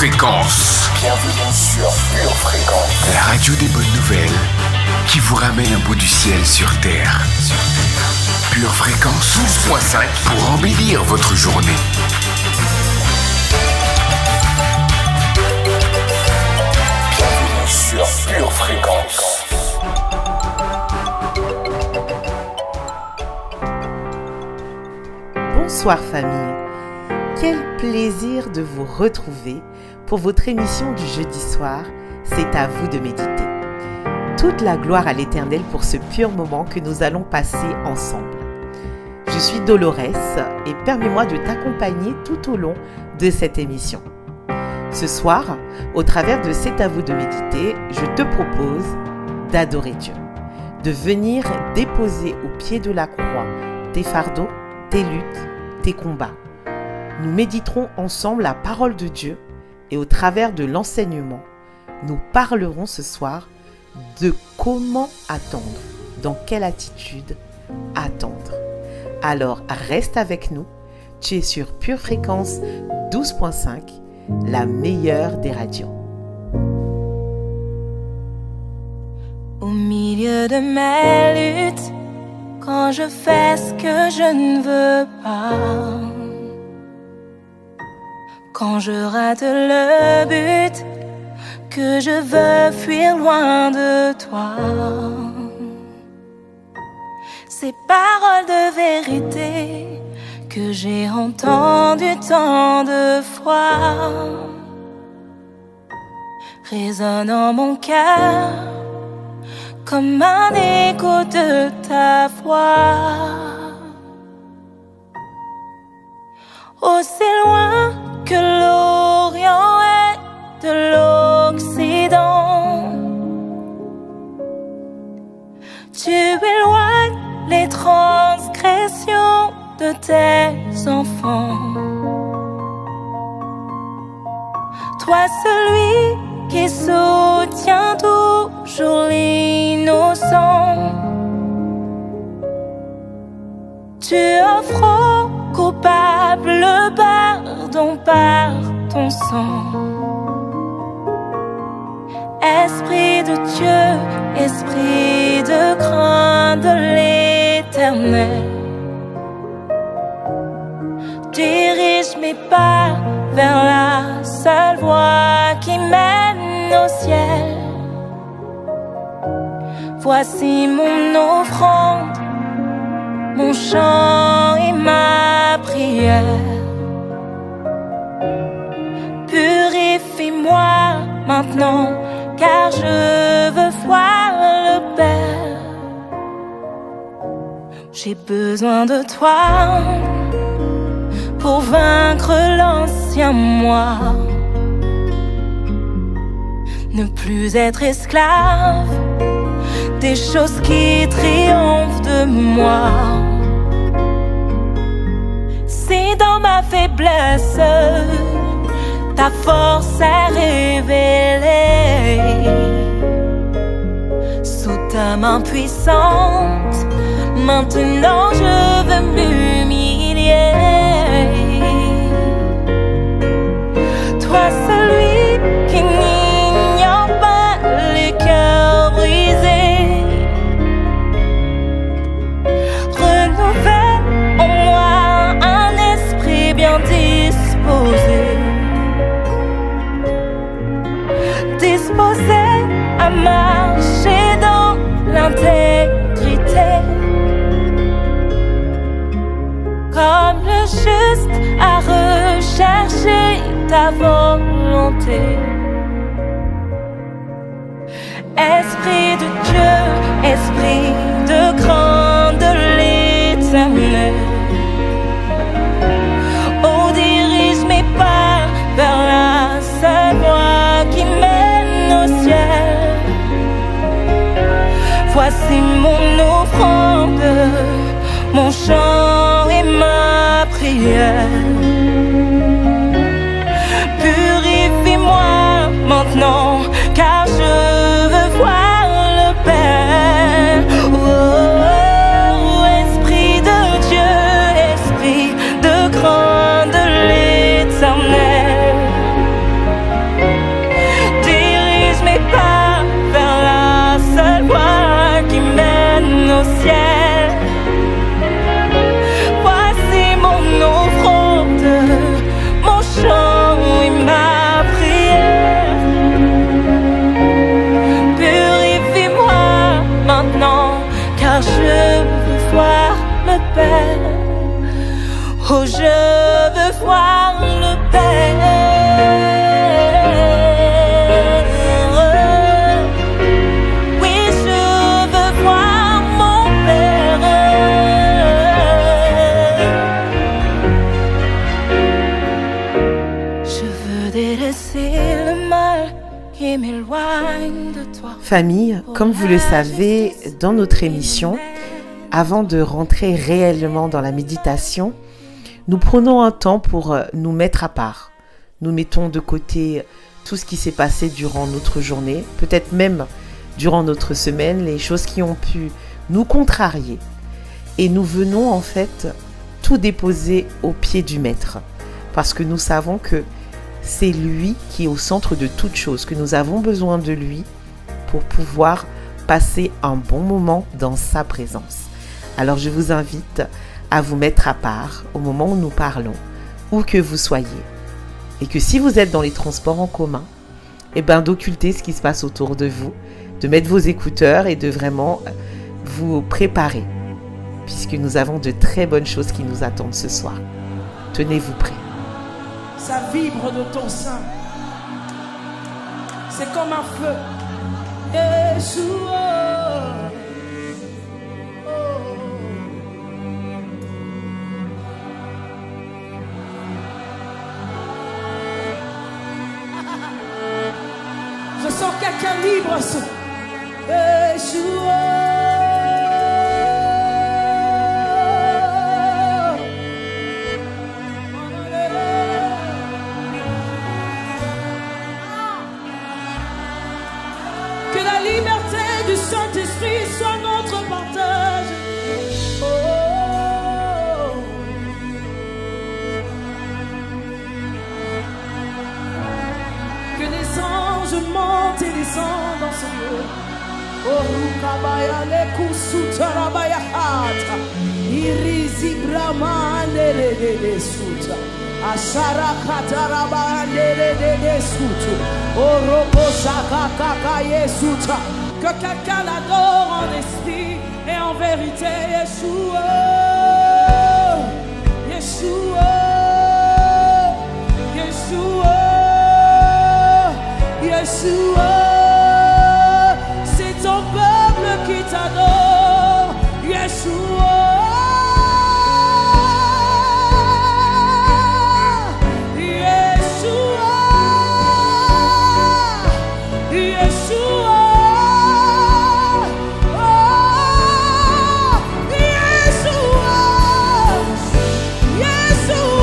Fréquence. Bienvenue sur Pure Fréquence. La radio des bonnes nouvelles qui vous ramène un bout du ciel sur Terre. Pure Fréquence 12.5 pour embellir votre journée. Bienvenue sur Pure Fréquence. Bonsoir famille, quel plaisir de vous retrouver pour votre émission du jeudi soir, c'est à vous de méditer. Toute la gloire à l'Éternel pour ce pur moment que nous allons passer ensemble. Je suis Dolores et permets-moi de t'accompagner tout au long de cette émission. Ce soir, au travers de C'est à vous de méditer, je te propose d'adorer Dieu, de venir déposer au pied de la croix tes fardeaux, tes luttes, tes combats. Nous méditerons ensemble la parole de Dieu et au travers de l'enseignement, nous parlerons ce soir de comment attendre, dans quelle attitude attendre. Alors reste avec nous, tu es sur Pure Fréquence 12.5, la meilleure des radios. Au milieu de mes luttes, quand je fais ce que je ne veux pas, quand je rate le but, que je veux fuir loin de toi, ces paroles de vérité que j'ai entendues tant de fois résonnent en mon cœur comme un écho de ta voix. Aussi loin que l'Orient est de l'Occident, tu éloignes les transgressions de tes enfants. Toi celui qui soutient toujours l'innocent, tu offres aux coupables le pardon par ton sang. Esprit de Dieu, esprit de crainte de l'Éternel, dirige mes pas vers la seule voie qui mène au ciel. Voici mon offrande, mon chant et ma prière. Purifie-moi maintenant, car je veux voir le Père. J'ai besoin de toi pour vaincre l'ancien moi, ne plus être esclave des choses qui triomphent de moi. Si dans ma faiblesse ta force est révélée, sous ta main puissante, maintenant je veux m'humilier. Toi celui qui n'ignore pas les cœurs brisés, renouvelle en moi un esprit bien disposé, disposé à marcher dans l'intégrité, comme le juste à rechercher ta volonté. Esprit de Dieu, esprit de crainte de l'Éternel, oh dirige mes pas vers la seule voie qui mène au ciel. Voici mon offrande, mon chant et ma prière. Purifie-moi maintenant, car je veux voir le Père. Oh, esprit de Dieu, esprit de crainte de l'Éternel, ciel. Voici mon offrande, mon chant et ma prière. Purifie-moi maintenant, car je veux voir le Père. Oh, je veux voir le Père. Oui, je veux voir mon Père. Je veux délaisser le mal qui m'éloigne de toi. Famille, comme vous le savez, dans notre émission, avant de rentrer réellement dans la méditation, nous prenons un temps pour nous mettre à part. Nous mettons de côté tout ce qui s'est passé durant notre journée, peut-être même durant notre semaine, les choses qui ont pu nous contrarier. Et nous venons en fait tout déposer aux pieds du Maître. Parce que nous savons que c'est lui qui est au centre de toute chose, que nous avons besoin de lui pour pouvoir passer un bon moment dans sa présence. Alors je vous invite à vous mettre à part au moment où nous parlons, où que vous soyez. Et que si vous êtes dans les transports en commun, d'occulter ce qui se passe autour de vous, de mettre vos écouteurs et de vraiment vous préparer, puisque nous avons de très bonnes choses qui nous attendent ce soir. Tenez-vous prêts. Ça vibre de ton sein. C'est comme un feu. Yeshua. Je sens quelqu'un libre. Yeshua. Que la liberté du Saint-Esprit soit notre partage. Oh. Que les anges montent et descendent dans ce lieu. Oh, Rukabaya le kusutarabaya hata. Irizi bramandere de suta. Ashara katarabandere de suta. Oh, Roboshaka kaka yesuta. Que quelqu'un l'adore en esprit et en vérité. Yeshua. Yeshua. Yeshua. Yeshua, c'est ton peuple qui t'adore. Yeshua, Yeshua, Yeshua, oh, Yeshua, Yeshua.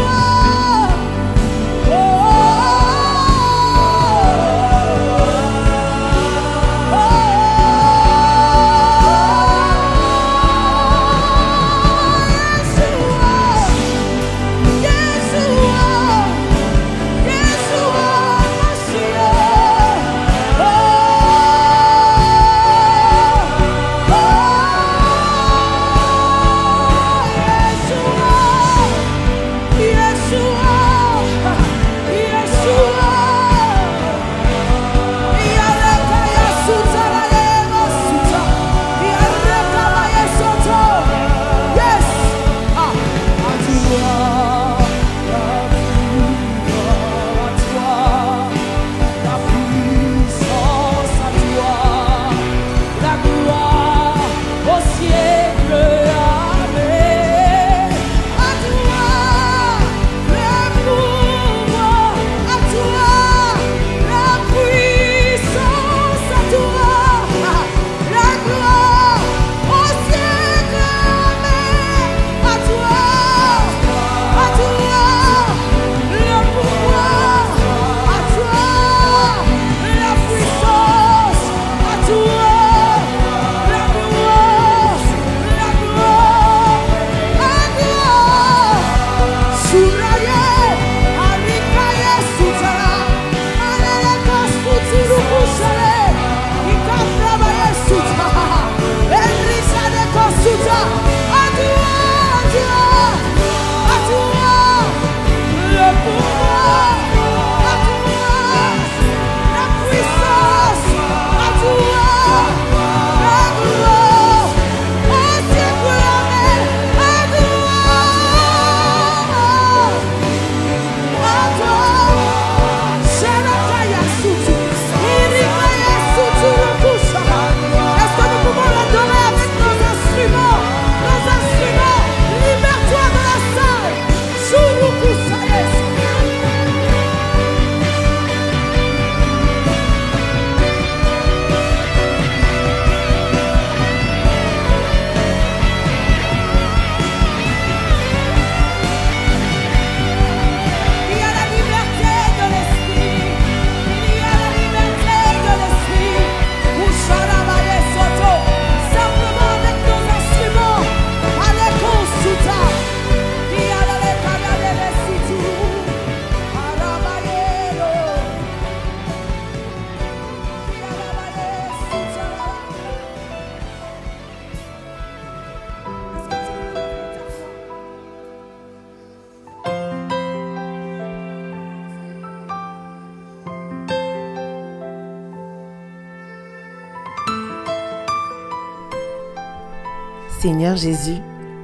Seigneur Jésus,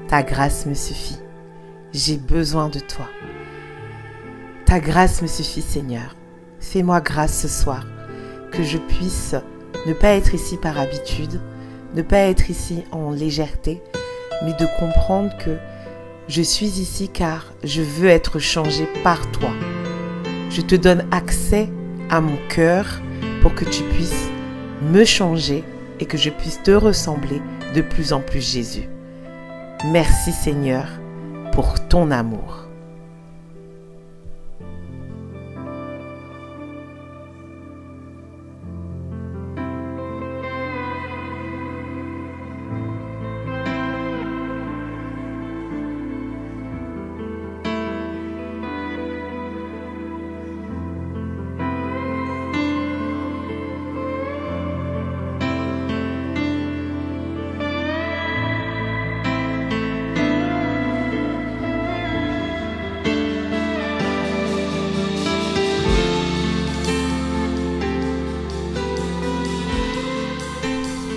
ta grâce me suffit. J'ai besoin de toi. Ta grâce me suffit, Seigneur. Fais-moi grâce ce soir, que je puisse ne pas être ici par habitude, ne pas être ici en légèreté, mais de comprendre que je suis ici car je veux être changé par toi. Je te donne accès à mon cœur pour que tu puisses me changer et que je puisse te ressembler de plus en plus, Jésus. Merci, Seigneur, pour ton amour.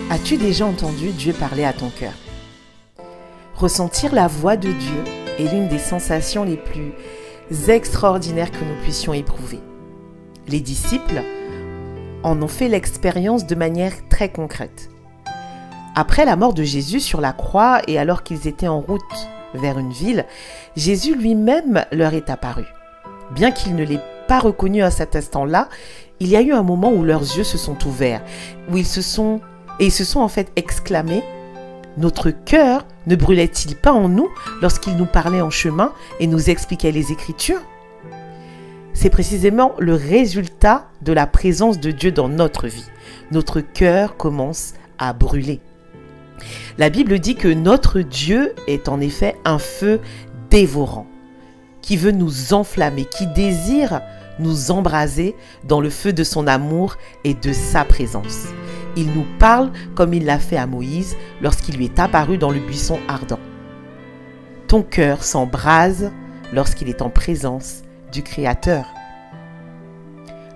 As-tu déjà entendu Dieu parler à ton cœur? Ressentir la voix de Dieu est l'une des sensations les plus extraordinaires que nous puissions éprouver. Les disciples en ont fait l'expérience de manière très concrète. Après la mort de Jésus sur la croix et alors qu'ils étaient en route vers une ville, Jésus lui-même leur est apparu. Bien qu'ils ne l'aient pas reconnu à cet instant-là, il y a eu un moment où leurs yeux se sont ouverts, où ils se sont en fait exclamés « Notre cœur ne brûlait-il pas en nous lorsqu'il nous parlait en chemin et nous expliquait les Écritures ?» C'est précisément le résultat de la présence de Dieu dans notre vie. Notre cœur commence à brûler. La Bible dit que notre Dieu est en effet un feu dévorant, qui veut nous enflammer, qui désire nous embraser dans le feu de son amour et de sa présence. Il nous parle comme il l'a fait à Moïse lorsqu'il lui est apparu dans le buisson ardent. Ton cœur s'embrase lorsqu'il est en présence du Créateur.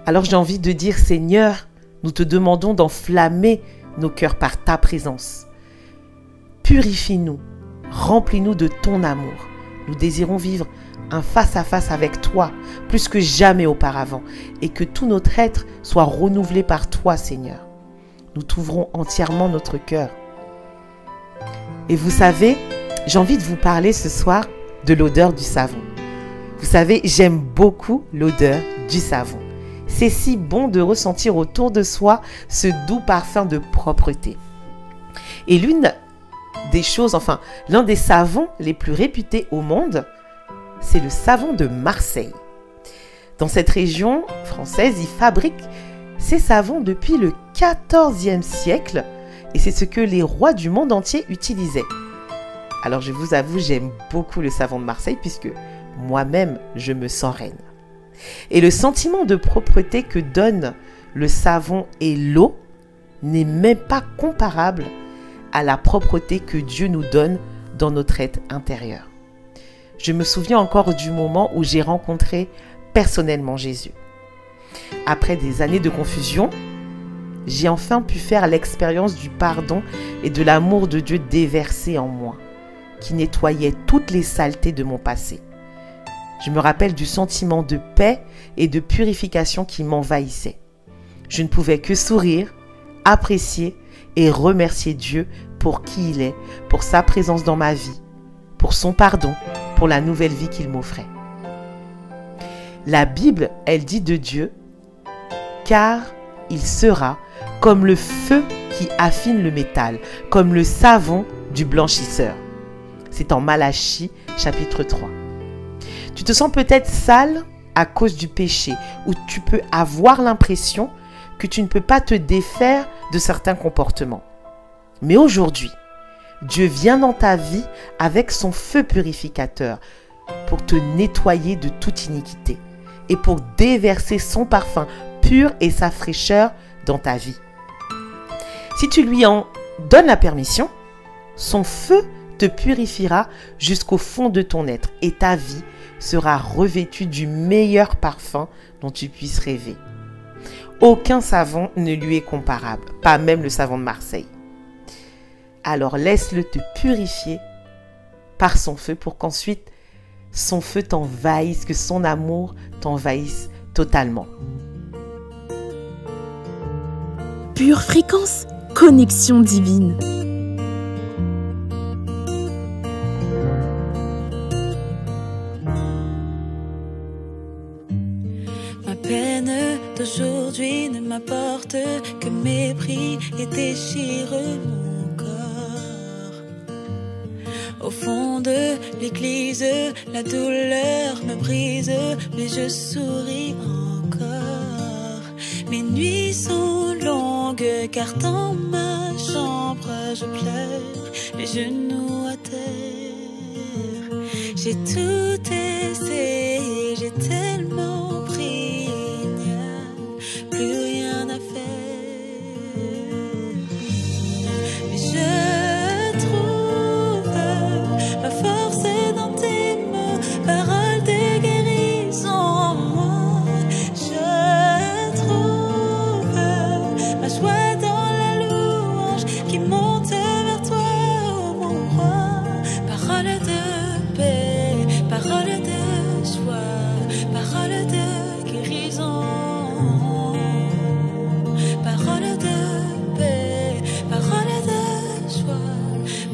Alors j'ai envie de dire, Seigneur, nous te demandons d'enflammer nos cœurs par ta présence. Purifie-nous, remplis-nous de ton amour. Nous désirons vivre un face-à-face avec toi, plus que jamais auparavant, et que tout notre être soit renouvelé par toi, Seigneur. Nous t'ouvrons entièrement notre cœur. Et vous savez, j'ai envie de vous parler ce soir de l'odeur du savon. Vous savez, j'aime beaucoup l'odeur du savon. C'est si bon de ressentir autour de soi ce doux parfum de propreté. Et l'un des savons les plus réputés au monde, c'est le savon de Marseille. Dans cette région française, ils fabriquent ces savons depuis le XIVe siècle et c'est ce que les rois du monde entier utilisaient. Alors je vous avoue, j'aime beaucoup le savon de Marseille puisque moi-même, je me sens reine. Et le sentiment de propreté que donne le savon et l'eau n'est même pas comparable à la propreté que Dieu nous donne dans notre être intérieur. Je me souviens encore du moment où j'ai rencontré personnellement Jésus. Après des années de confusion, j'ai enfin pu faire l'expérience du pardon et de l'amour de Dieu déversé en moi, qui nettoyait toutes les saletés de mon passé. Je me rappelle du sentiment de paix et de purification qui m'envahissait. Je ne pouvais que sourire, apprécier et remercier Dieu pour qui il est, pour sa présence dans ma vie, pour son pardon, pour la nouvelle vie qu'il m'offrait. La Bible, elle dit de Dieu, car il sera comme le feu qui affine le métal, comme le savon du blanchisseur. C'est en Malachie, chapitre 3. Tu te sens peut-être sale à cause du péché, ou tu peux avoir l'impression que tu ne peux pas te défaire de certains comportements. Mais aujourd'hui, Dieu vient dans ta vie avec son feu purificateur pour te nettoyer de toute iniquité et pour déverser son parfum pur et sa fraîcheur dans ta vie. Si tu lui en donnes la permission, son feu te purifiera jusqu'au fond de ton être et ta vie sera revêtue du meilleur parfum dont tu puisses rêver. Aucun savon ne lui est comparable, pas même le savon de Marseille. alors laisse-le te purifier par son feu pour qu'ensuite son feu t'envahisse, que son amour t'envahisse totalement. Pure fréquence, connexion divine. Ma peine d'aujourd'hui ne m'apporte que mépris et déchire mon corps. Au fond de l'église, la douleur me brise, mais je souris encore. Mes nuits sont longues car dans ma chambre je pleure, les genoux à terre. J'ai tout essayé, j'ai tellement pris, il n'y a plus rien à faire. Mais je trouve ma force dans tes mots, paroles de guérison en moi. Je trouve ma joie dans la louange qui monte vers toi, oh mon roi. Parole de paix, parole de joie, parole de guérison. Parole de paix, parole de joie,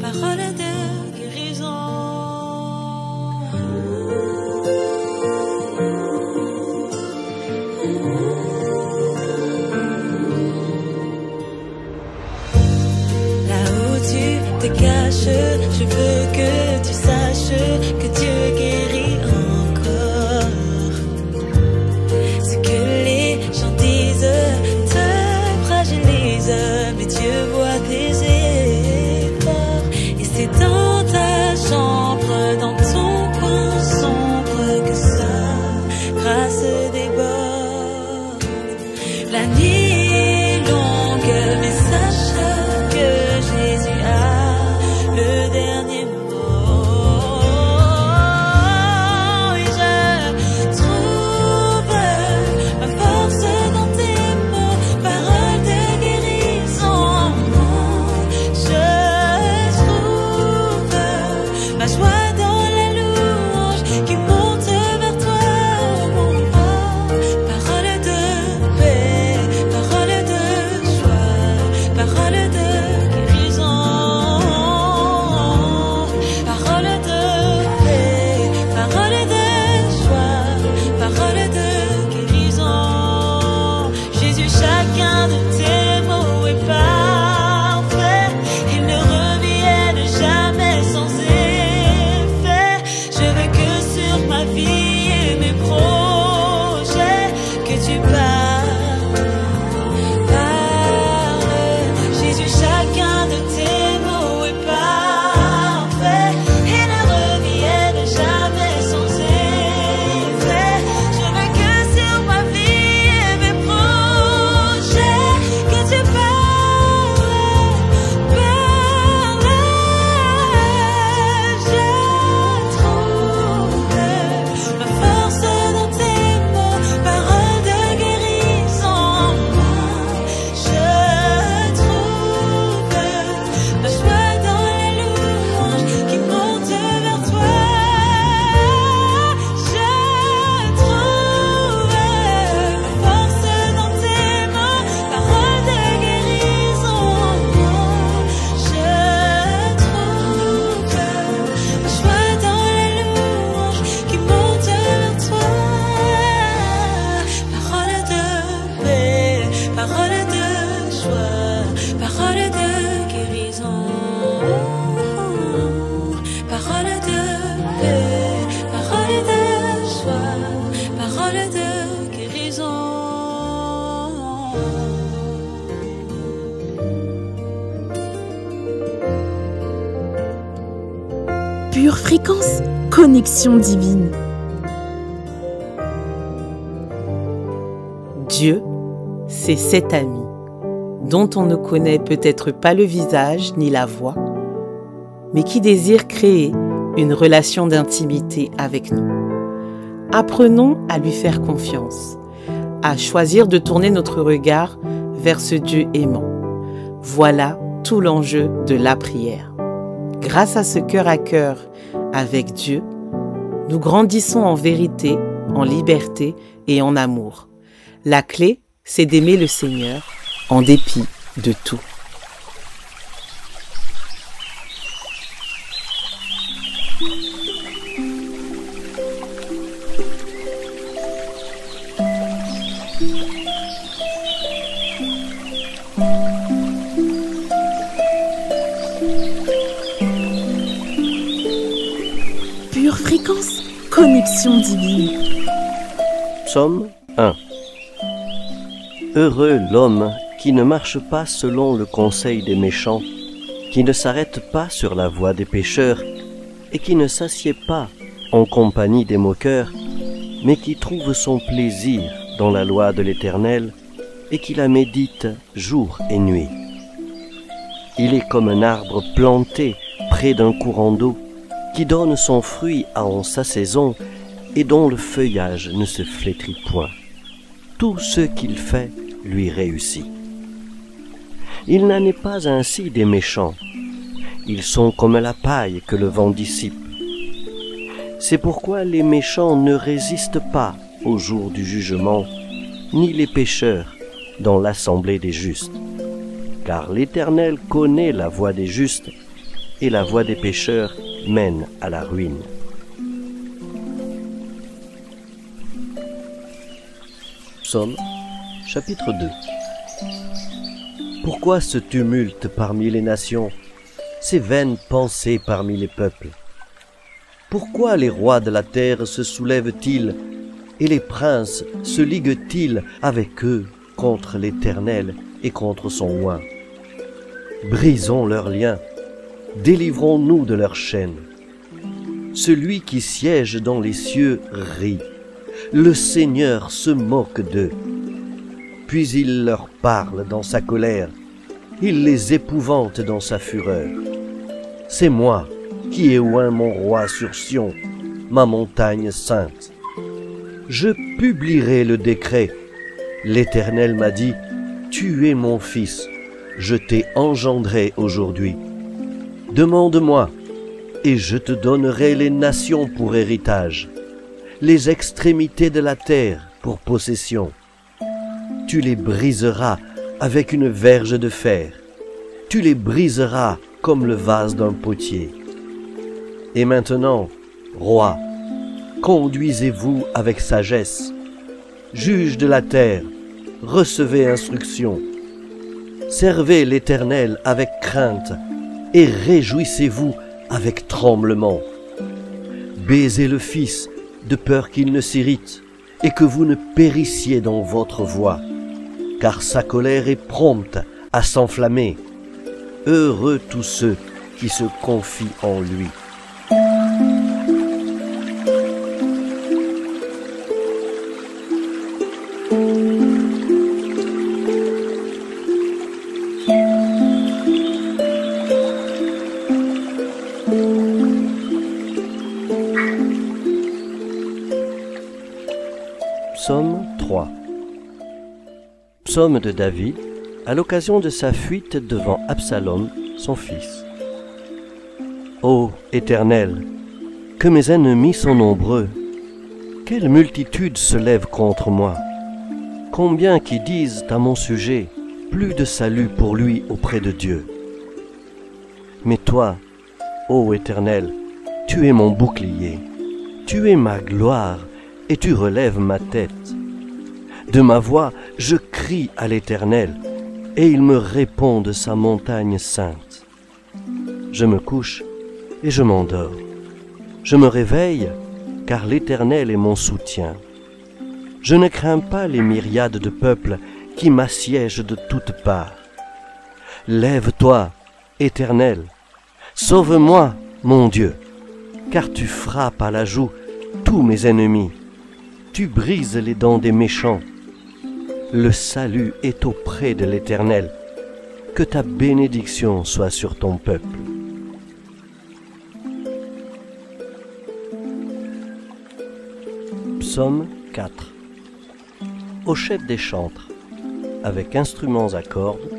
parole de guérison. Là où tu te caches, je veux que tu saches que Dieu guérit encore. Ce que les gens disent te fragilise, mais Dieu voit tes efforts. Et c'est dans ta chambre, dans ton coin sombre, que sa grâce déborde. La nuit est longue, mais sache que Jésus a le dernier mot. Et je trouve ma force dans tes mots, paroles de guérison en moi. Je trouve ma joie dans la louange qui monte vers toi, oh mon roi. Parole de paix, parole de joie, parole de guérison. Parole de paix, parole de joie, parole de guérison. Jésus, chacun de tes mots est parfait. Ils ne reviennent jamais sans effet. Je veux que sur ma vie et mes projets, que tu parles. Jésus, chacun de tes mots est parfait. Ils ne reviennent jamais sans effet. Je veux que sur ma vie et mes projets, que tu parles. Je trouve ma force dans tes mots, paroles de guérison en moi. Je trouve ma joie dans la louange qui monte vers toi. Je trouve ma force dans tes mots, paroles de guérison en moi. Je trouve ma joie dans la louange qui monte vers toi. Parole de paix, parole de joie, parole de guérison. Parole de paix, parole de joie, parole de guérison. Pure fréquence, connexion divine. Dieu, c'est cet ami dont on ne connaît peut-être pas le visage ni la voix, mais qui désire créer une relation d'intimité avec nous. Apprenons à lui faire confiance, à choisir de tourner notre regard vers ce Dieu aimant. Voilà tout l'enjeu de la prière. Grâce à ce cœur à cœur avec Dieu, nous grandissons en vérité, en liberté et en amour. La clé, c'est d'aimer le Seigneur en dépit de tout. Pure fréquence, connexion divine. Psaume 1. Heureux l'homme qui ne marche pas selon le conseil des méchants, qui ne s'arrête pas sur la voie des pécheurs, et qui ne s'assied pas en compagnie des moqueurs, mais qui trouve son plaisir dans la loi de l'Éternel, et qui la médite jour et nuit. Il est comme un arbre planté près d'un courant d'eau, qui donne son fruit en sa saison, et dont le feuillage ne se flétrit point. Tout ce qu'il fait lui réussit. Il n'en est pas ainsi des méchants. Ils sont comme la paille que le vent dissipe. C'est pourquoi les méchants ne résistent pas au jour du jugement, ni les pécheurs dans l'assemblée des justes. Car l'Éternel connaît la voie des justes, et la voie des pécheurs mène à la ruine. Psaume, chapitre 2. Pourquoi ce tumulte parmi les nations, ces vaines pensées parmi les peuples? Pourquoi les rois de la terre se soulèvent-ils et les princes se liguent-ils avec eux contre l'Éternel et contre son oint? Brisons leurs liens, délivrons-nous de leurs chaînes. Celui qui siège dans les cieux rit. Le Seigneur se moque d'eux. Puis il leur parle dans sa colère. Il les épouvante dans sa fureur. C'est moi qui ai oint mon roi sur Sion, ma montagne sainte. Je publierai le décret. L'Éternel m'a dit, tu es mon fils, je t'ai engendré aujourd'hui. Demande-moi, et je te donnerai les nations pour héritage, les extrémités de la terre pour possession. Tu les briseras avec une verge de fer, tu les briseras comme le vase d'un potier. Et maintenant, roi, conduisez-vous avec sagesse, juge de la terre, recevez instruction, servez l'Éternel avec crainte et réjouissez-vous avec tremblement. Baisez le Fils de peur qu'il ne s'irrite et que vous ne périssiez dans votre voie, car sa colère est prompte à s'enflammer. Heureux tous ceux qui se confient en lui. Psaume 3. Psaume de David à l'occasion de sa fuite devant Absalom, son fils. Ô Éternel, que mes ennemis sont nombreux, quelle multitude se lève contre moi. Combien qui disent à mon sujet, plus de salut pour lui auprès de Dieu. Mais toi, ô Éternel, tu es mon bouclier, tu es ma gloire, et tu relèves ma tête. De ma voix, je crie à l'Éternel, et il me répond de sa montagne sainte. Je me couche et je m'endors. Je me réveille, car l'Éternel est mon soutien. Je ne crains pas les myriades de peuples qui m'assiègent de toutes parts. Lève-toi, Éternel, sauve-moi, mon Dieu, car tu frappes à la joue tous mes ennemis. Tu brises les dents des méchants. Le salut est auprès de l'Éternel. Que ta bénédiction soit sur ton peuple. Psaume 4. Au chef des chantres, avec instruments à cordes,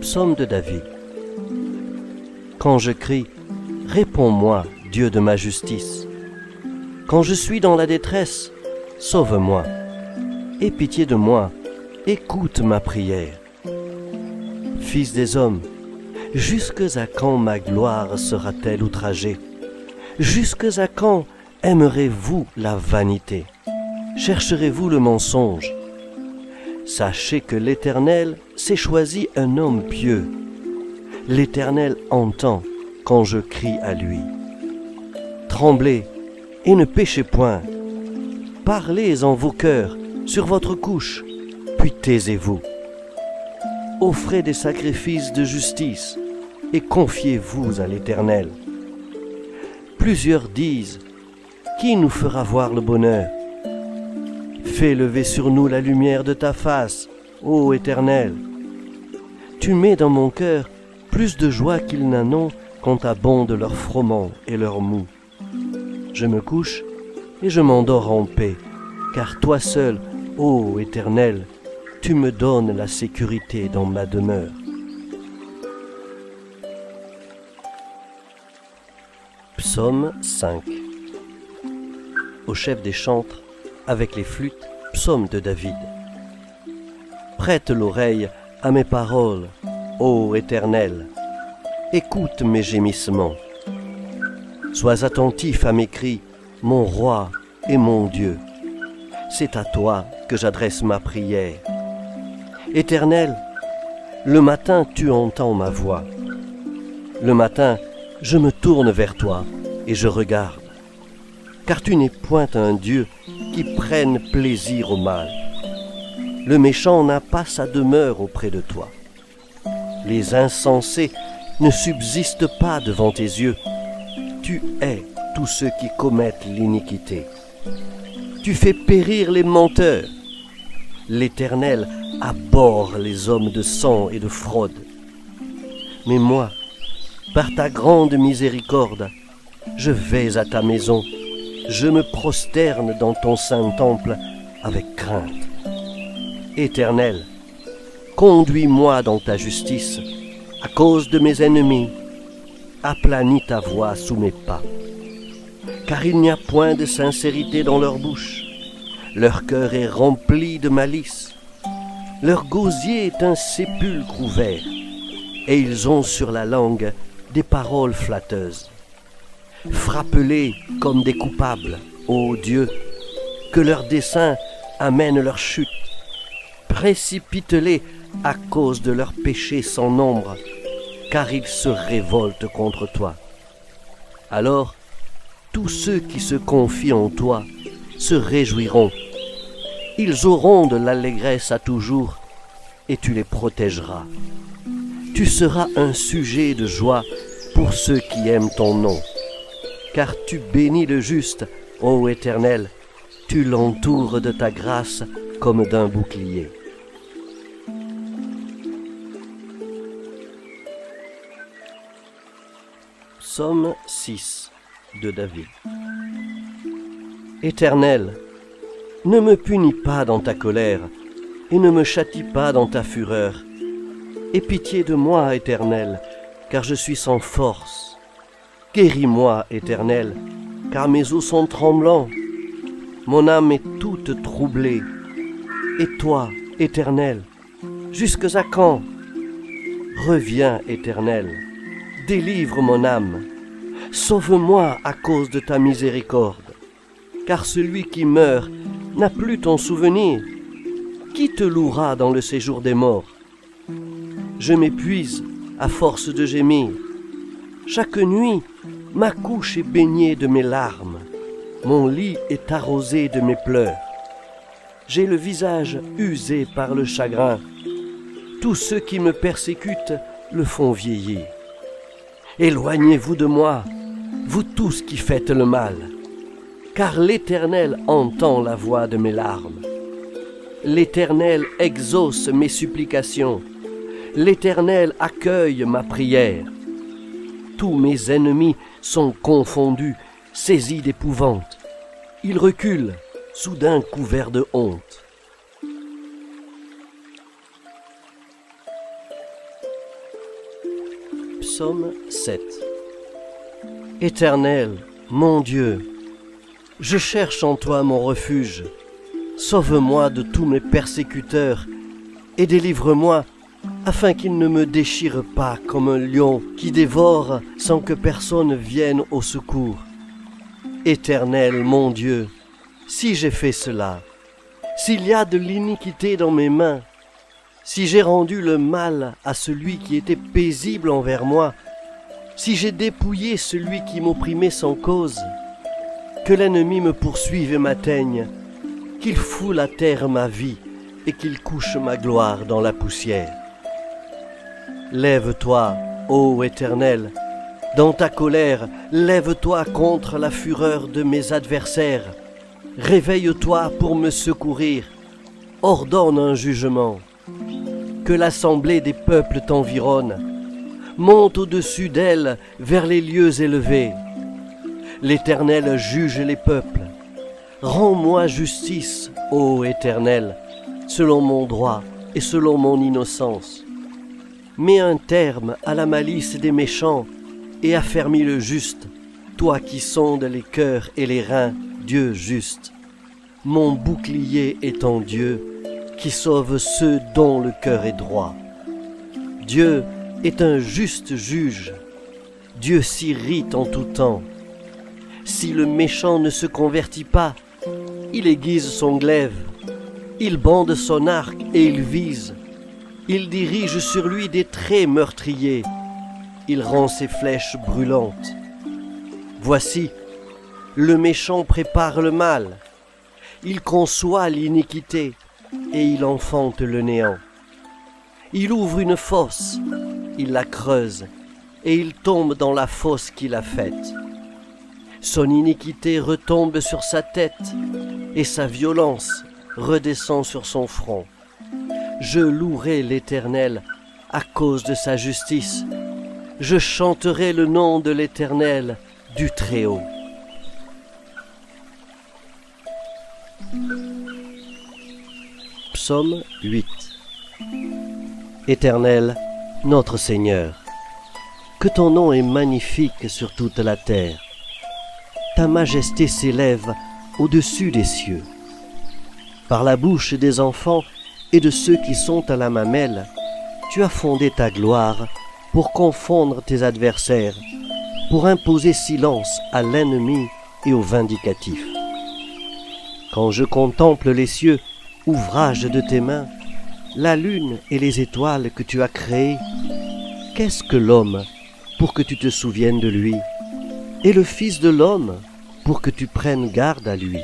psaume de David. Quand je crie, réponds-moi, Dieu de ma justice. Quand je suis dans la détresse, sauve-moi. Aie pitié de moi, écoute ma prière. Fils des hommes, jusque à quand ma gloire sera-t-elle outragée? Jusque à quand aimerez-vous la vanité? Chercherez-vous le mensonge? Sachez que l'Éternel s'est choisi un homme pieux. L'Éternel entend quand je crie à lui. Tremblez et ne péchez point. Parlez en vos cœurs sur votre couche, puis taisez-vous. Offrez des sacrifices de justice et confiez-vous à l'Éternel. Plusieurs disent, qui nous fera voir le bonheur? Fais lever sur nous la lumière de ta face, ô Éternel. Tu mets dans mon cœur plus de joie qu'ils n'en ont quand abondent leurs froment et leurs mou. Je me couche et je m'endors en paix, car toi seul, ô Éternel, tu me donnes la sécurité dans ma demeure. Psaume 5. Au chef des chantres, avec les flûtes, psaume de David. Prête l'oreille à mes paroles, ô Éternel. Écoute mes gémissements. Sois attentif à mes cris, mon roi et mon Dieu. C'est à toi que j'adresse ma prière. Éternel, le matin tu entends ma voix. Le matin, je me tourne vers toi et je regarde. Car tu n'es point un Dieu qui prenne plaisir au mal. Le méchant n'a pas sa demeure auprès de toi. Les insensés ne subsistent pas devant tes yeux. Tu hais tous ceux qui commettent l'iniquité. Tu fais périr les menteurs. L'Éternel abhorre les hommes de sang et de fraude. Mais moi, par ta grande miséricorde, je vais à ta maison. Je me prosterne dans ton saint temple avec crainte. Éternel, conduis-moi dans ta justice à cause de mes ennemis. Aplanis ta voix sous mes pas. Car il n'y a point de sincérité dans leur bouche. Leur cœur est rempli de malice. Leur gosier est un sépulcre ouvert. Et ils ont sur la langue des paroles flatteuses. Frappe-les comme des coupables, ô Dieu, que leur dessein amène leur chute. Précipite-les à cause de leurs péchés sans nombre, car ils se révoltent contre toi. Alors, tous ceux qui se confient en toi se réjouiront. Ils auront de l'allégresse à toujours, et tu les protégeras. Tu seras un sujet de joie pour ceux qui aiment ton nom. Car tu bénis le juste, ô Éternel, tu l'entoures de ta grâce comme d'un bouclier. Psaume 6 de David. Éternel, ne me punis pas dans ta colère, et ne me châtie pas dans ta fureur. Aie pitié de moi, Éternel, car je suis sans force. Guéris-moi, Éternel, car mes os sont tremblants. Mon âme est toute troublée. Et toi, Éternel, jusque à quand? Reviens, Éternel, délivre mon âme. Sauve-moi à cause de ta miséricorde. Car celui qui meurt n'a plus ton souvenir. Qui te louera dans le séjour des morts? Je m'épuise à force de gémir. Chaque nuit, ma couche est baignée de mes larmes. Mon lit est arrosé de mes pleurs. J'ai le visage usé par le chagrin. Tous ceux qui me persécutent le font vieillir. Éloignez-vous de moi, vous tous qui faites le mal, car l'Éternel entend la voix de mes larmes. L'Éternel exauce mes supplications. L'Éternel accueille ma prière. Tous mes ennemis sont confondus, saisis d'épouvante. Ils reculent, soudain couverts de honte. Psaume 7. Éternel, mon Dieu, je cherche en toi mon refuge. Sauve-moi de tous mes persécuteurs et délivre-moi afin qu'ils ne me déchirent pas comme un lion qui dévore sans que personne vienne au secours. Éternel, mon Dieu, si j'ai fait cela, s'il y a de l'iniquité dans mes mains, si j'ai rendu le mal à celui qui était paisible envers moi, si j'ai dépouillé celui qui m'opprimait sans cause, que l'ennemi me poursuive et m'atteigne, qu'il foule à terre ma vie et qu'il couche ma gloire dans la poussière. Lève-toi, ô Éternel, dans ta colère, lève-toi contre la fureur de mes adversaires. Réveille-toi pour me secourir, ordonne un jugement. Que l'assemblée des peuples t'environne, monte au-dessus d'elle vers les lieux élevés. L'Éternel juge les peuples. Rends-moi justice, ô Éternel, selon mon droit et selon mon innocence. Mets un terme à la malice des méchants et affermis le juste, toi qui sondes les cœurs et les reins, Dieu juste. Mon bouclier est en Dieu, qui sauve ceux dont le cœur est droit. Dieu est un juste juge. Dieu s'irrite en tout temps. Si le méchant ne se convertit pas, il aiguise son glaive, il bande son arc et il vise. Il dirige sur lui des traits meurtriers, il rend ses flèches brûlantes. Voici, le méchant prépare le mal, il conçoit l'iniquité et il enfante le néant. Il ouvre une fosse, il la creuse et il tombe dans la fosse qu'il a faite. Son iniquité retombe sur sa tête et sa violence redescend sur son front. Je louerai l'Éternel à cause de sa justice. Je chanterai le nom de l'Éternel du Très-Haut. Psaume 8. Éternel, notre Seigneur, que ton nom est magnifique sur toute la terre. Ta majesté s'élève au-dessus des cieux. Par la bouche des enfants et de ceux qui sont à la mamelle, tu as fondé ta gloire pour confondre tes adversaires, pour imposer silence à l'ennemi et au vindicatif. Quand je contemple les cieux, ouvrage de tes mains, la lune et les étoiles que tu as créées, qu'est-ce que l'homme pour que tu te souviennes de lui, et le Fils de l'homme pour que tu prennes garde à lui?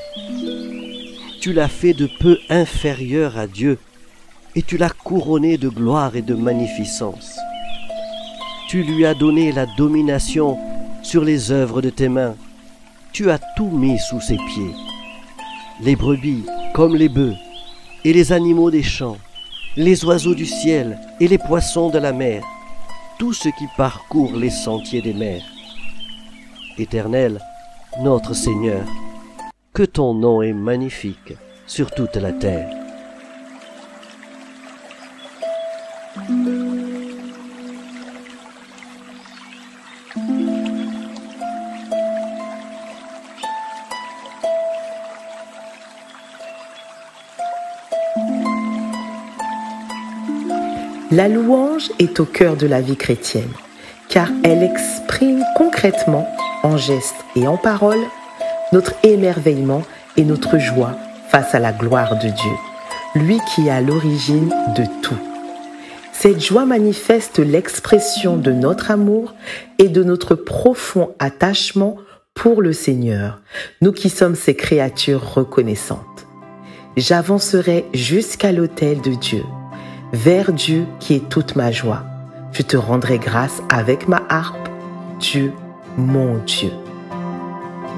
Tu l'as fait de peu inférieur à Dieu, et tu l'as couronné de gloire et de magnificence. Tu lui as donné la domination sur les œuvres de tes mains. Tu as tout mis sous ses pieds. Les brebis comme les bœufs, et les animaux des champs, les oiseaux du ciel et les poissons de la mer, tout ce qui parcourt les sentiers des mers. Éternel, notre Seigneur, que ton nom est magnifique sur toute la terre. La louange est au cœur de la vie chrétienne, car elle exprime concrètement, en gestes et en paroles, notre émerveillement et notre joie face à la gloire de Dieu, lui qui est à l'origine de tout. Cette joie manifeste l'expression de notre amour et de notre profond attachement pour le Seigneur, nous qui sommes ses créatures reconnaissantes. J'avancerai jusqu'à l'autel de Dieu, vers Dieu qui est toute ma joie. Je te rendrai grâce avec ma harpe, Dieu, mon Dieu.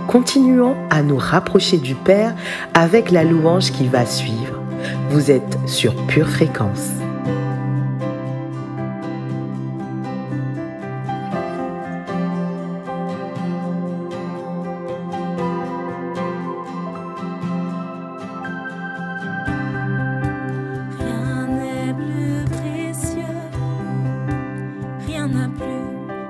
Continuons à nous rapprocher du Père avec la louange qui va suivre. Vous êtes sur Pure Fréquence. Rien n'est plus précieux, rien n'a plus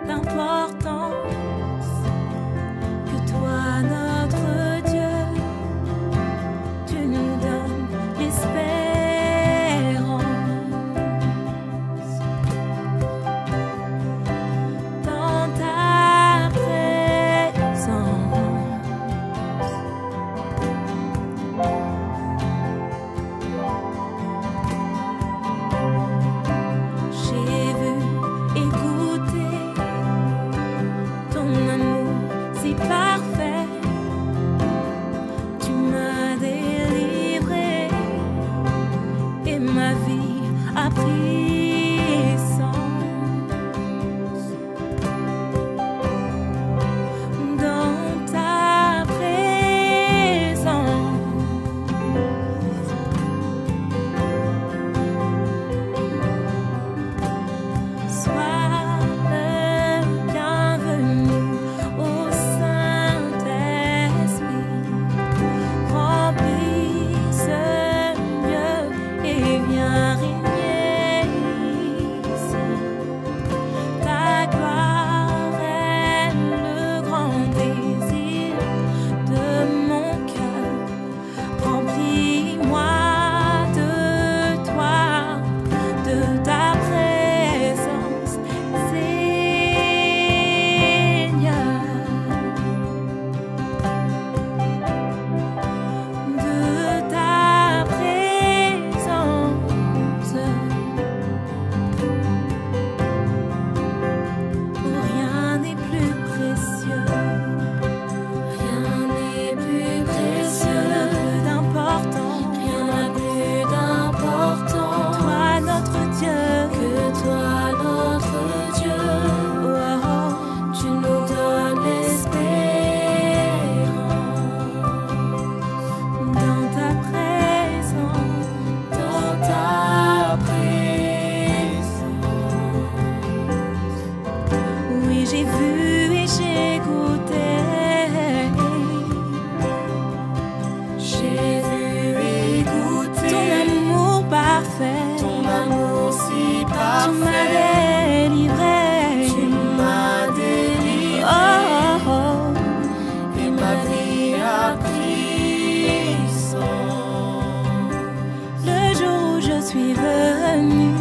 suis venue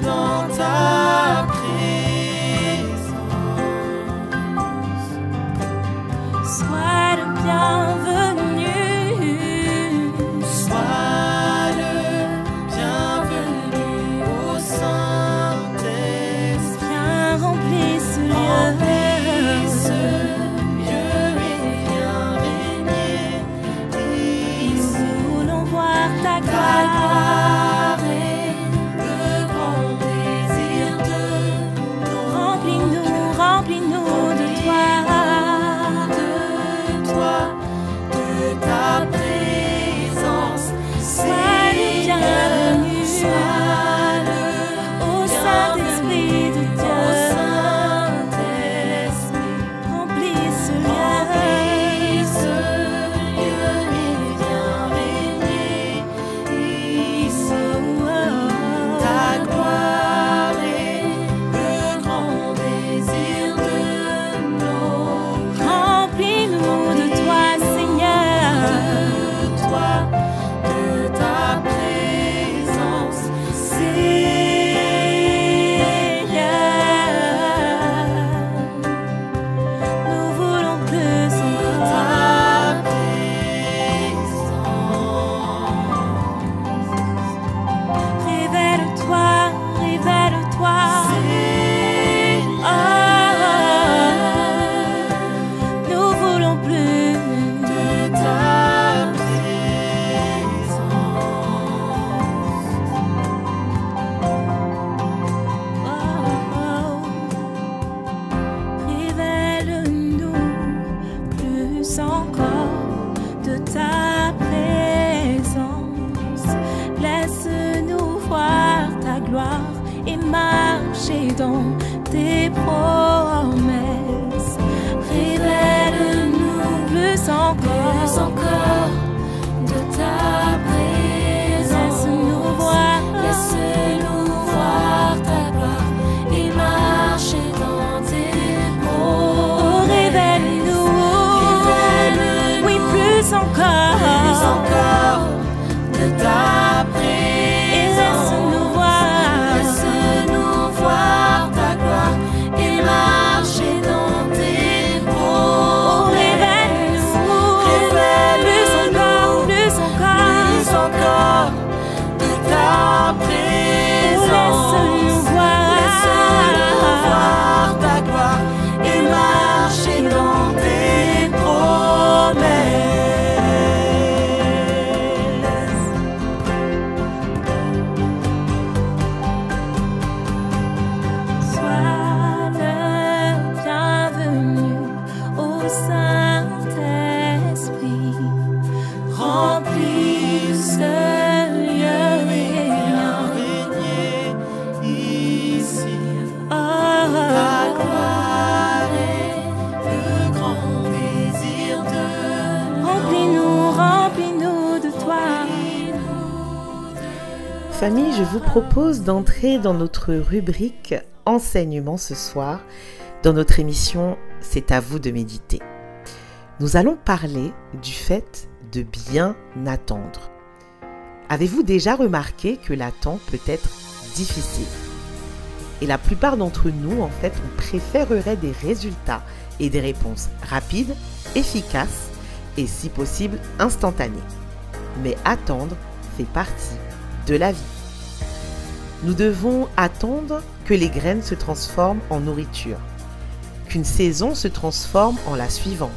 dans ta présence. Sois le bienvenu. Sois le bienvenu au Saint-Esprit. Viens remplir ce lieu. Remplis ce lieu et viens régner ici. Nous voulons voir ta Ta gloire. gloire est le grand désir de nos Remplis-nous, remplis-nous de toi. de ta présence. Sois le bienvenu. Sois le Au Saint-Esprit de au Dieu. Saint-Esprit. Remplis ce lieu. Remplis ce lieu et viens régner ici. Ta gloire est le grand désir de nos Remplis-nous de toi, Seigneur. de toi, de ta présence, Seigneur. Nous voulons plus ta encore. présence. Révèle-toi, révèle-toi. Oh, nous voulons plus De ta présence. Révèle-nous plus encore de ta présence. Laisse-nous voir ta gloire et marcher dans tes promesses. Révèle-nous plus encore De ta présence. Laisse-nous voir. Laisse-nous voir ta gloire et marcher dans tes Oh, promesses. révèle-nous. Révèle-nous Oui, plus encore. plus encore de ta présence. Et laisse-nous voir. Laisse-nous voir ta gloire et marcher dans tes Oh, promesses. révèle-nous. Révèle-nous Plus encore. plus encore de ta présence. Laisse-nous voir. Laisse-nous voir ta gloire et marcher dans tes promesses. Sois le bienvenu au Saint-Esprit. Remplis ce lieu et viens Régner ici. Oh, Ta gloire est le grand désir de remplis-nous, remplis-nous de toi. Famille, je vous propose d'entrer dans notre rubrique enseignement ce soir, dans notre émission C'est à vous de méditer. Nous allons parler du fait de bien attendre. Avez-vous déjà remarqué que l'attente peut être difficile? Et la plupart d'entre nous, en fait, on préférerait des résultats et des réponses rapides, efficaces et si possible instantanées. Mais attendre fait partie de la vie. Nous devons attendre que les graines se transforment en nourriture, qu'une saison se transforme en la suivante,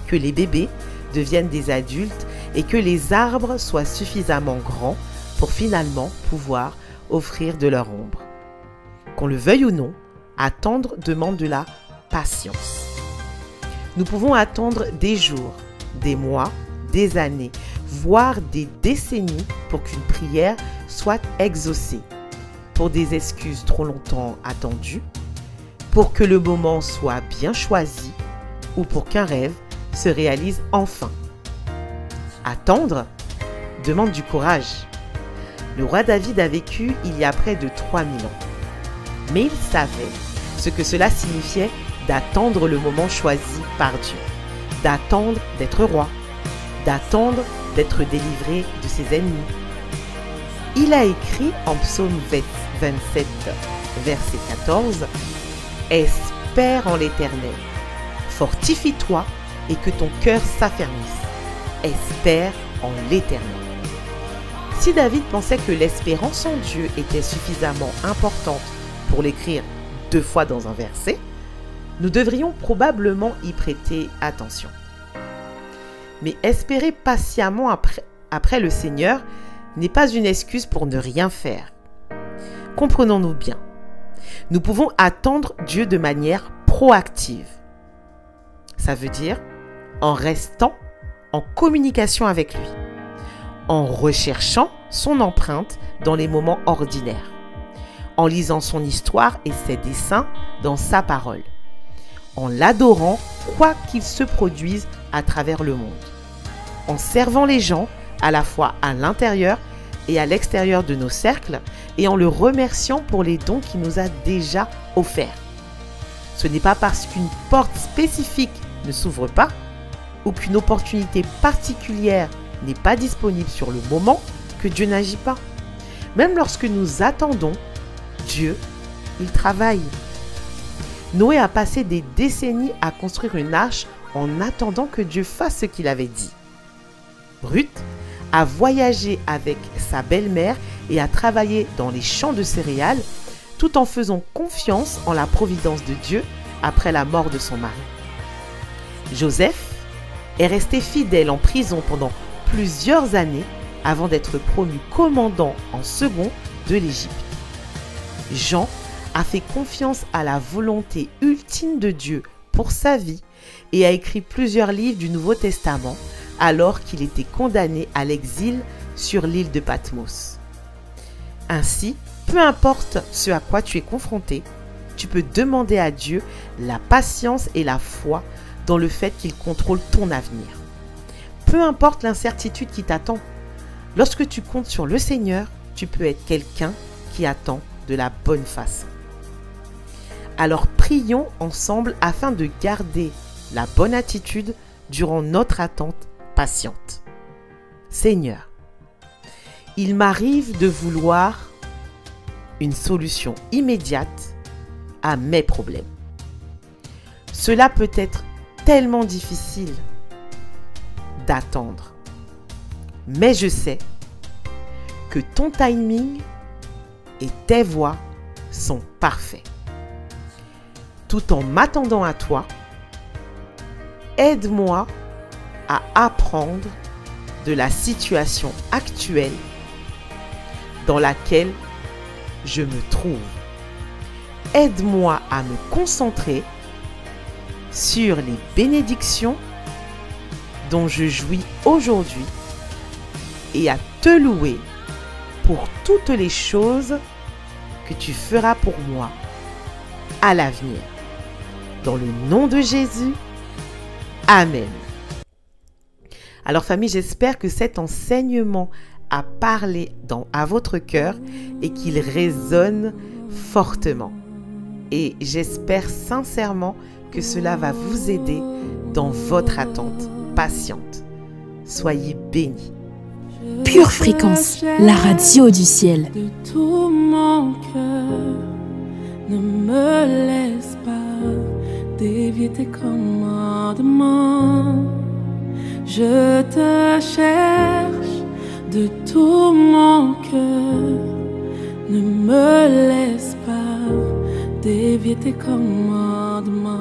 que les bébés deviennent des adultes et que les arbres soient suffisamment grands pour finalement pouvoir offrir de leur ombre. Qu'on le veuille ou non, attendre demande de la patience. Nous pouvons attendre des jours, des mois, des années, voire des décennies pour qu'une prière soit exaucée, pour des excuses trop longtemps attendues, pour que le moment soit bien choisi ou pour qu'un rêve se réalise enfin. Attendre demande du courage. Le roi David a vécu il y a près de 3000 ans. Mais il savait ce que cela signifiait d'attendre le moment choisi par Dieu, d'attendre d'être roi, d'attendre d'être délivré de ses ennemis. Il a écrit en psaume 27, verset 14, « Espère en l'Éternel, fortifie-toi et que ton cœur s'affermisse. Espère en l'Éternel. » Si David pensait que l'espérance en Dieu était suffisamment importante pour l'écrire 2 fois dans un verset, nous devrions probablement y prêter attention. Mais espérer patiemment après le Seigneur n'est pas une excuse pour ne rien faire. Comprenons-nous bien. Nous pouvons attendre Dieu de manière proactive. Ça veut dire en restant en communication avec lui, en recherchant son empreinte dans les moments ordinaires, en lisant son histoire et ses desseins dans sa parole, en l'adorant quoi qu'il se produise à travers le monde, en servant les gens à la fois à l'intérieur et à l'extérieur de nos cercles et en le remerciant pour les dons qu'il nous a déjà offerts. Ce n'est pas parce qu'une porte spécifique ne s'ouvre pas ou qu'une opportunité particulière n'est pas disponible sur le moment que Dieu n'agit pas. Même lorsque nous attendons, Dieu, il travaille. Noé a passé des décennies à construire une arche en attendant que Dieu fasse ce qu'il avait dit. Ruth a voyagé avec sa belle-mère et a travaillé dans les champs de céréales tout en faisant confiance en la providence de Dieu après la mort de son mari. Joseph est resté fidèle en prison pendant plusieurs années avant d'être promu commandant en second de l'Égypte. Jean a fait confiance à la volonté ultime de Dieu pour sa vie et a écrit plusieurs livres du Nouveau Testament alors qu'il était condamné à l'exil sur l'île de Patmos. Ainsi, peu importe ce à quoi tu es confronté, tu peux demander à Dieu la patience et la foi dans le fait qu'il contrôle ton avenir. Peu importe l'incertitude qui t'attend, lorsque tu comptes sur le Seigneur, tu peux être quelqu'un qui attend de la bonne façon. Alors prions ensemble afin de garder la bonne attitude durant notre attente patiente. Seigneur, il m'arrive de vouloir une solution immédiate à mes problèmes. Cela peut être tellement difficile d'attendre, mais je sais que ton timing et tes voies sont parfaits. Tout en m'attendant à toi, aide-moi à apprendre de la situation actuelle dans laquelle je me trouve. Aide-moi à me concentrer sur les bénédictions dont je jouis aujourd'hui et à te louer pour toutes les choses que tu feras pour moi à l'avenir. Dans le nom de Jésus, Amen. Alors famille, j'espère que cet enseignement a parlé à votre cœur et qu'il résonne fortement. Et j'espère sincèrement que cela va vous aider dans votre attente patiente. Soyez bénis. Pure Fréquence, la radio du ciel. De tout mon cœur, ne me laisse pas dévier tes commandements. Je te cherche de tout mon cœur, ne me laisse pas dévier tes commandements.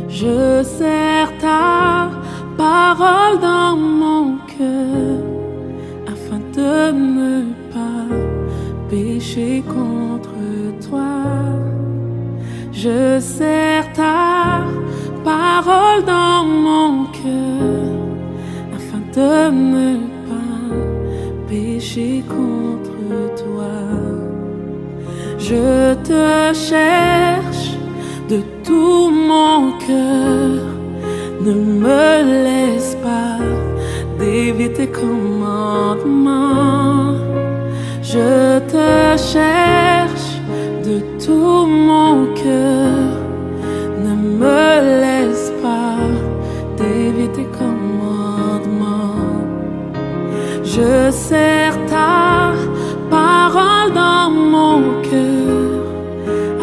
Je serre ta parole dans mon cœur afin de ne pas pécher contre toi. Je serre ta parole dans mon cœur afin de ne pas pécher contre toi. Je te cherche de tout mon cœur, ne me laisse pas dévier tes commandements. Je te cherche de tout mon cœur, ne me laisse pas dévier tes commandements. Je Je serre ta parole dans mon cœur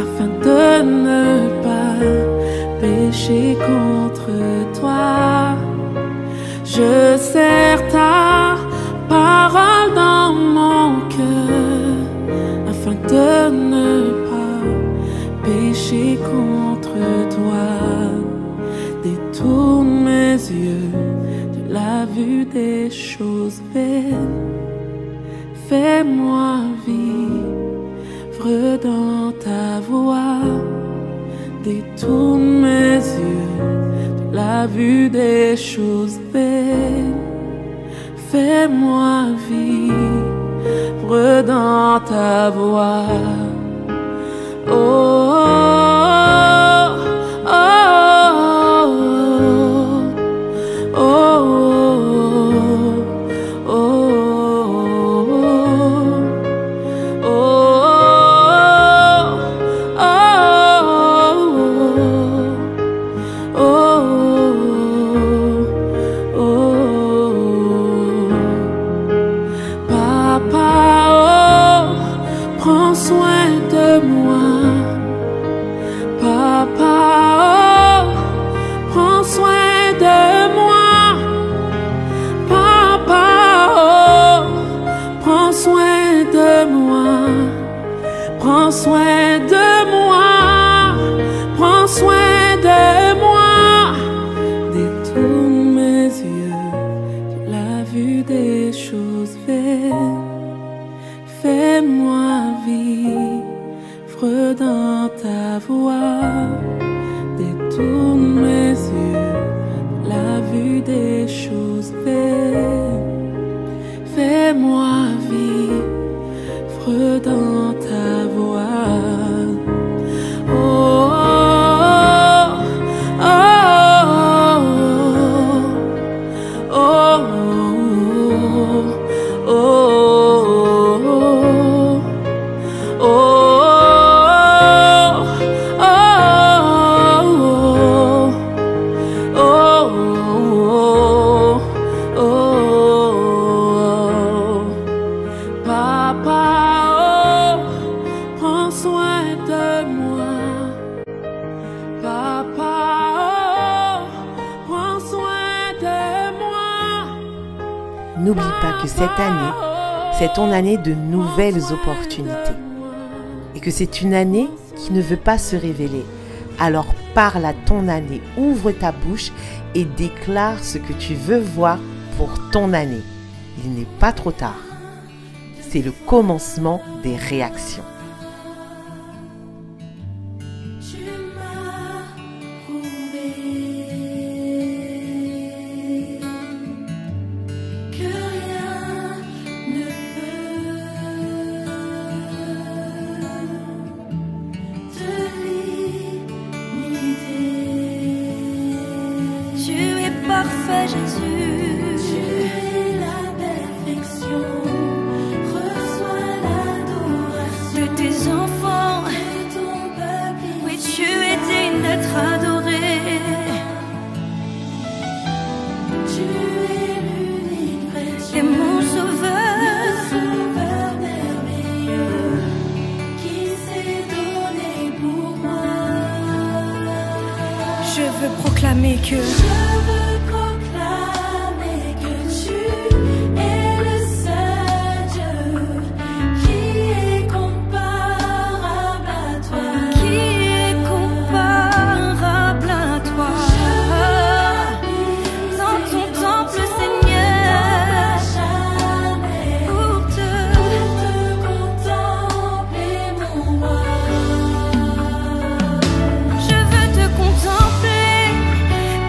afin de ne pas pécher contre toi. Je serre ta parole dans mon cœur afin de ne pas pécher contre toi. Détourne mes yeux de la vue des choses vaines. Fais-moi vivre dans ta voie. Détourne mes yeux de la vue des choses vaines. Fais-moi vivre dans ta voie. Oh, oh, oh, oh, oh, prends soin de moi. Papa, oh, prends soin de moi. Papa, oh, prends soin de moi. Prends soin de moi. Prends soin de moi. Détourne mes yeux de la vue des choses vaines. Fais-moi vivre dans ta voie. Détourne mes yeux de la vue des choses vaines. Fais-moi vivre dans ta voie. Oh, oh, oh, oh, oh, oh. N'oublie pas que cette année, c'est ton année de nouvelles opportunités. Et que c'est une année qui ne veut pas se révéler. Alors parle à ton année, ouvre ta bouche et déclare ce que tu veux voir pour ton année. Il n'est pas trop tard. C'est le commencement des réactions. Parfait Jésus, tu es la perfection, reçois l'adoration de tes enfants, de ton peuple. Oui, tu es digne d'être adoré. Tu es l'unique précieux, et mon sauveur merveilleux, qui s'est donné pour moi. Je veux proclamer que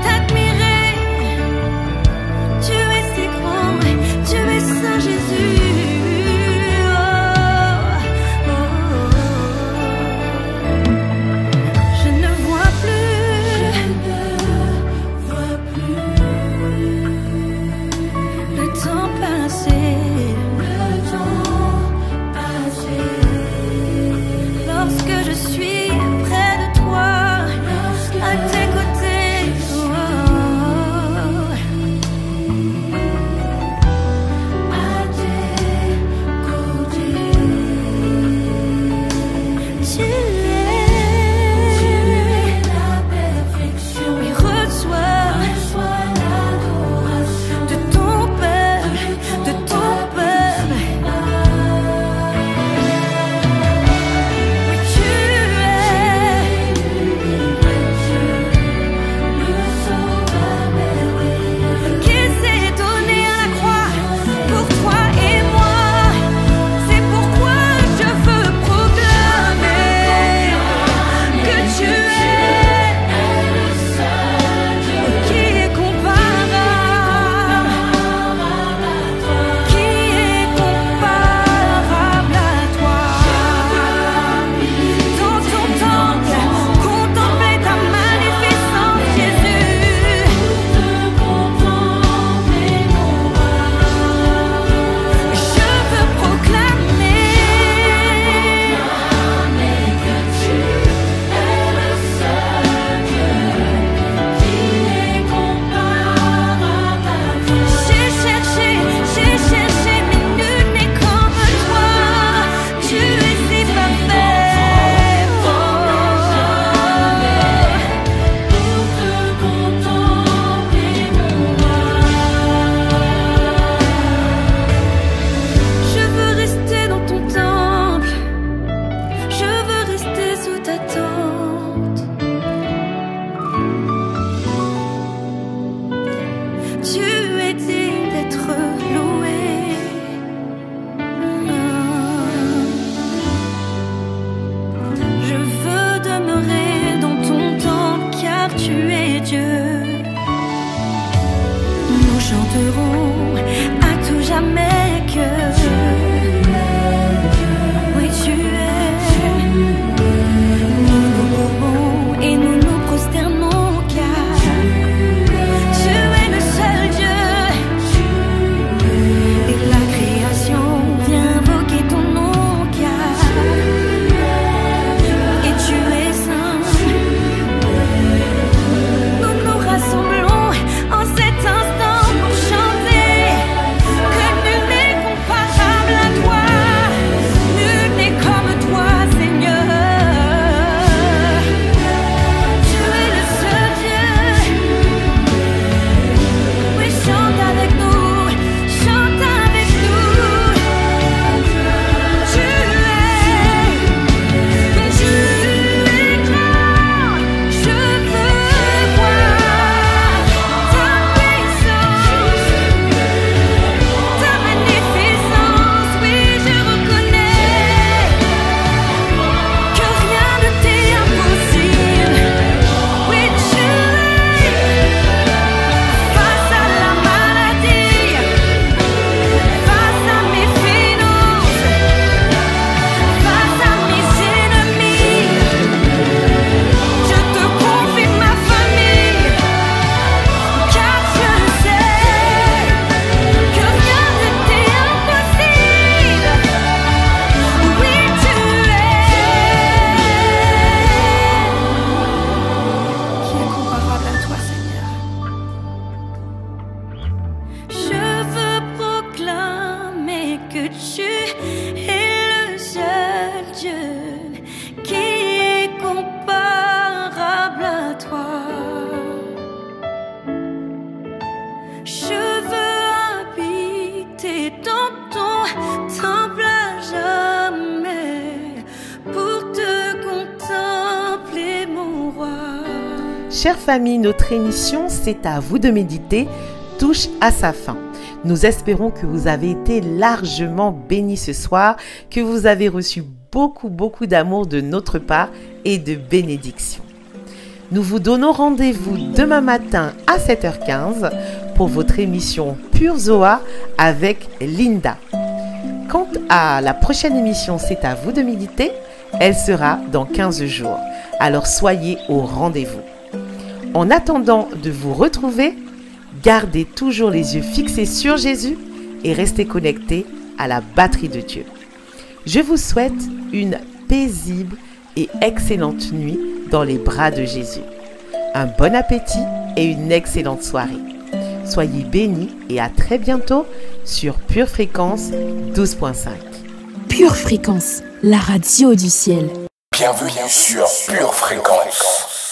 T'admirer es le seul Dieu qui est comparable à toi. Je veux habiter dans ton temple à jamais pour te contempler, mon roi. Chère famille, notre émission C'est à vous de méditer touche à sa fin. Nous espérons que vous avez été largement bénis ce soir, que vous avez reçu beaucoup d'amour de notre part et de bénédiction. Nous vous donnons rendez-vous demain matin à 7h15 pour votre émission Pure Zoa avec Linda. Quant à la prochaine émission C'est à vous de méditer, elle sera dans 15 jours. Alors soyez au rendez-vous. En attendant de vous retrouver, gardez toujours les yeux fixés sur Jésus et restez connectés à la batterie de Dieu. Je vous souhaite une paisible et excellente nuit dans les bras de Jésus. Un bon appétit et une excellente soirée. Soyez bénis et à très bientôt sur Pure Fréquence 12.5. Pure Fréquence, la radio du ciel. Bienvenue sur Pure Fréquence.